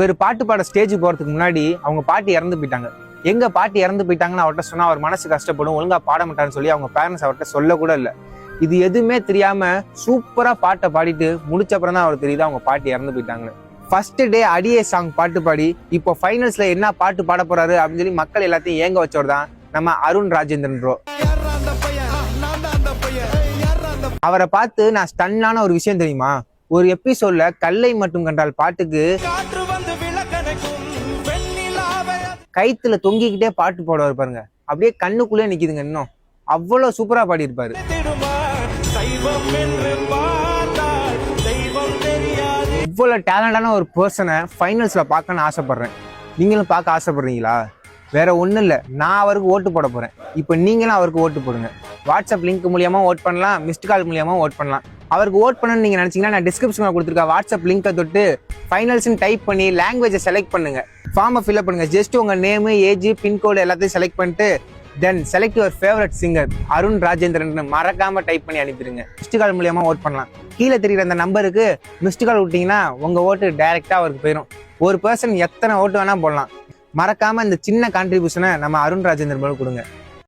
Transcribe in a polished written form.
ஒரு பாட்டு பாட ஸ்டேஜுக்கு போறதுக்கு முன்னாடி அவங்க பாட்டி இறந்து போயிட்டாங்க. எங்க பாட்டி இறந்து போயிட்டாங்கன்னு அவர்கிட்ட சொன்னா அவர் மனசு கஷ்டப்படும், ஒழுங்கா பாட மாட்டான்னு சொல்லி அவங்க பேரண்ட்ஸ் அவர்கிட்ட சொல்ல கூட இல்லை. இது எதுவுமே தெரியாம சூப்பரா பாட்டை பாடிட்டு முடிச்ச அப்புறம் தான் அவர் தெரியுது அவங்க பாட்டி இறந்து போயிட்டாங்கன்னு. ஃபர்ஸ்ட் டே அடியே சாங் பாட்டு பாடி இப்போ ஃபைனல்ஸ்ல என்ன பாட்டு பாட போறாரு அப்படின்னு சொல்லி மக்கள் எல்லாத்தையும் ஏங்க வச்சவர் தான் நம்ம அருண் ராஜேந்திரன் ப்ரோ. அவரை பார்த்து நான் ஸ்டன்னான ஒரு விஷயம் தெரியுமா, ஒரு எபிசோட்ல கல்லை மட்டும் கண்டால் பாட்டுக்கு கைத்துல தொங்கிக்கிட்டே பாட்டு போடுவார் பாருங்க, அப்படியே கண்ணுக்குள்ளே நிக்குதுங்க. இன்னும் அவ்வளவு சூப்பரா பாடி இருப்பாரு. இவ்வளவு டேலண்டான ஒரு பர்சனை ஃபைனல்ஸ்ல பார்க்கணும்னு ஆசைப்படுறேன். நீங்களும் பார்க்க ஆசைப்படுறீங்களா? வேற ஒன்றும் இல்லை, நான் அவருக்கு ஓட்டு போட போறேன். இப்போ நீங்களும் அவருக்கு ஓட்டு போடுங்க. வாட்ஸ்அப் லிங்க் மூலியமா ஓட் பண்ணலாம், மிஸ்ட் கால் மூலியமா ஓட் பண்ணலாம். அவருக்கு ஓட் பண்ணணும்னு நீங்க நினைச்சீங்கன்னா நான் டிஸ்கிரிப்ஷன்ல கொடுத்துருக்க வாட்ஸ்அப் லிங்கை தொட்டு ஃபைனல்ஸ்ன்னு டைப் பண்ணி லாங்குவேஜை செலக்ட் பண்ணுங்க, ஃபார்மை ஃபில்அப் பண்ணுங்க. ஜஸ்ட் உங்க நேம், ஏஜ், பின்கோடு எல்லாத்தையும் செலக்ட் பண்ணிட்டு தென் select your favourite singer Arun Rajendran மறக்காம டைப் பண்ணி அனுப்பிடுங்க. மிஸ்ட் கால் மூலியமா ஓட் பண்ணலாம். கீழே தெரியுற அந்த நம்பருக்கு மிஸ்ட் கால் விட்டீங்கன்னா உங்க ஓட்டு டைரக்டா அவருக்கு போயிடும். ஒரு பர்சன் எத்தனை ஓட்டு வேணா போடலாம். மறக்காம இந்த சின்ன கான்ட்ரிபியூஷனை நம்ம அருண் ராஜேந்திரன் கொடுங்க.